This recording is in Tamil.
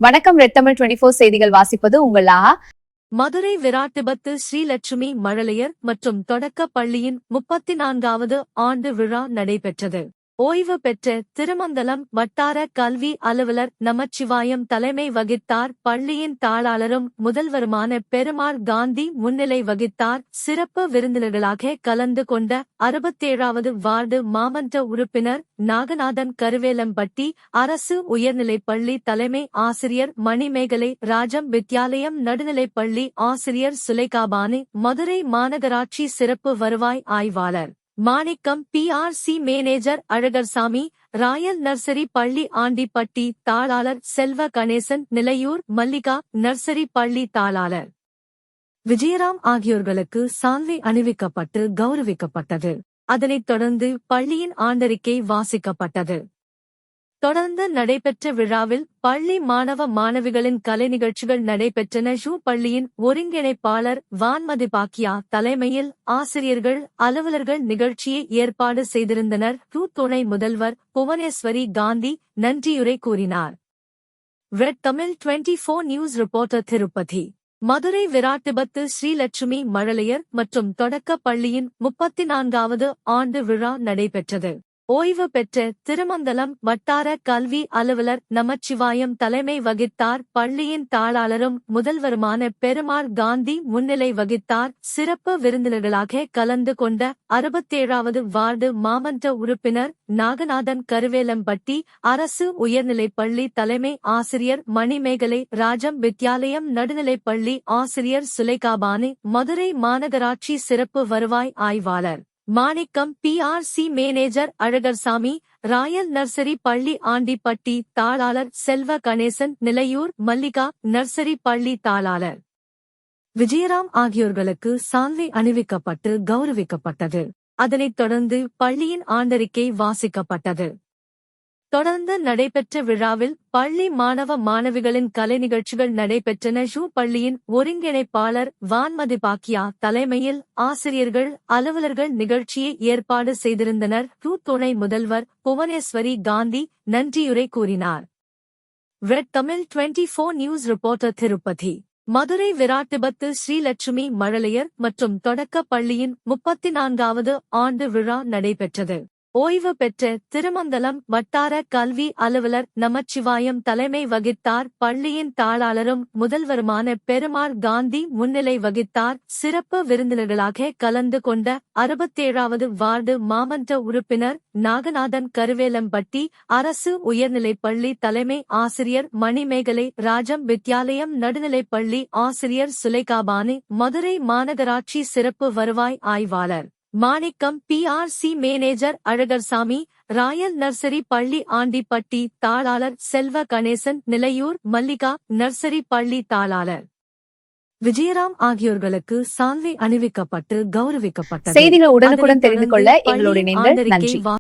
வணக்கம். ரெட் தமிழ் 24 செய்திகள் வாசிப்பது உங்கள் ஆஹா. மதுரை விராட்டிபத்து ஸ்ரீலட்சுமி மழலையர் மற்றும் தொடக்க பள்ளியின் 34வது ஆண்டு விழா நடைபெற்றது. ஓய்வு பெற்ற திருமங்கலம் வட்டார கல்வி அலுவலர் நமச்சிவாயம் தலைமை வகித்தார். பள்ளியின் தாளாளரும் முதல்வருமான பெருமாள் காந்தி முன்னிலை வகித்தார். சிறப்பு விருந்தினர்களாக கலந்து கொண்ட 67வது வார்டு மாமன்ற உறுப்பினர் நாகநாதன் கருவேலம்பட்டி, அரசு உயர்நிலைப்பள்ளி தலைமை ஆசிரியர் மணிமேகலை, ராஜம் வித்யாலயம் நடுநிலைப்பள்ளி ஆசிரியர் சுலைகாபானு, மதுரை மாநகராட்சி சிறப்பு வருவாய் ஆய்வாளர் மாணிக்கம், PRC manager Alagarsamy, royal nursery பள்ளி ஆண்டிப்பட்டி தாளாளர் செல்வ கணேசன், நிலையூர் மல்லிகா நர்சரி பள்ளி தாளாளர் விஜயராம் ஆகியோர்களுக்கு சால்வை அணிவிக்கப்பட்டு கௌரவிக்கப்பட்டது. அதனைத் தொடர்ந்து பள்ளியின் ஆண்டறிக்கை வாசிக்கப்பட்டது. தொடர்ந்து நடைபெற்ற விழாவில் பள்ளி மாணவ மாணவிகளின் கலை நிகழ்ச்சிகள் நடைபெற்றன. பள்ளியின் ஒருங்கிணைப்பாளர் வான்மதி பாக்கியா தலைமையில் ஆசிரியர்கள் அலுவலர்கள் நிகழ்ச்சியை ஏற்பாடு செய்திருந்தனர். துணை முதல்வர் புவனேஸ்வரி காந்தி நன்றியுரை கூறினார். Red Tamil 24 news reporter Tirupati. Madurai Virattipathu Srilakshmi மழலையர் மற்றும் தொடக்க பள்ளியின் 34வது ஆண்டு விழா நடைபெற்றது. ஓய்வு பெற்ற திருமங்கலம் வட்டார கல்வி அலுவலர் நமச்சிவாயம் தலைமை வகித்தார். பள்ளியின் தாளாளரும் முதல்வருமான பெருமாள் காந்தி முன்னிலை வகித்தார். சிறப்பு விருந்தினர்களாக கலந்து கொண்ட 67வது வார்டு மாமன்ற உறுப்பினர் நாகநாதன் கருவேலம்பட்டி, அரசு உயர்நிலைப்பள்ளி தலைமை ஆசிரியர் மணிமேகலை, ராஜம் வித்யாலயம் நடுநிலைப்பள்ளி ஆசிரியர் சுலைகாபானு, மதுரை மாநகராட்சி சிறப்பு வருவாய் ஆய்வாளர் மாணிக்கம், PRC manager Alagarsamy, royal nursery பள்ளி ஆண்டிப்பட்டி தாளாளர் செல்வ கணேசன், நிலையூர் மல்லிகா நர்சரி பள்ளி தாளாளர் விஜயராம் ஆகியோர்களுக்கு சால்வை அணிவிக்கப்பட்டு கௌரவிக்கப்பட்டது. அதனைத் தொடர்ந்து பள்ளியின் ஆண்டறிக்கை வாசிக்கப்பட்டது. தொடர்ந்து நடைபெற்ற விழாவில் பள்ளி மாணவ மாணவிகளின் கலை நிகழ்ச்சிகள் நடைபெற்றன. பள்ளியின் ஒருங்கிணைப்பாளர் வான்மதி பாக்கியா தலைமையில் ஆசிரியர்கள் அலுவலர்கள் நிகழ்ச்சியை ஏற்பாடு செய்திருந்தனர். துணை முதல்வர் புவனேஸ்வரி காந்தி நன்றியுரை கூறினார். Red Tamil 24 news reporter Tirupati. Madurai Virattipathu Srilakshmi மழலையர் மற்றும் தொடக்க பள்ளியின் 34வது ஆண்டு விழா நடைபெற்றது. ஓய்வு பெற்ற திருமங்கலம் வட்டார கல்வி அலுவலர் நமச்சிவாயம் தலைமை வகித்தார். பள்ளியின் தாளாளரும் முதல்வருமான பெருமாள் காந்தி முன்னிலை வகித்தார். சிறப்பு விருந்தினர்களாக கலந்து கொண்ட 67வது வார்டு மாமன்ற உறுப்பினர் நாகநாதன் கருவேலம்பட்டி, அரசு உயர்நிலைப்பள்ளி தலைமை ஆசிரியர் மணிமேகலை, ராஜம் வித்யாலயம் நடுநிலைப்பள்ளி ஆசிரியர் சுலைகாபானு, மதுரை மாநகராட்சி சிறப்பு வருவாய் ஆய்வாளர் மாணிக்கம், PRC manager Alagarsamy, royal nursery பள்ளி ஆண்டிப்பட்டி தாளாளர் செல்வ கணேசன், நிலையூர் மல்லிகா நர்சரி பள்ளி தாளாளர் விஜயராம் ஆகியோர்களுக்கு சால்வை அணிவிக்கப்பட்டு கௌரவிக்கப்பட்டது. செய்திகள் உடனுக்குடன் தெரிந்து கொள்ள எங்களோடு இணைந்து நன்றி.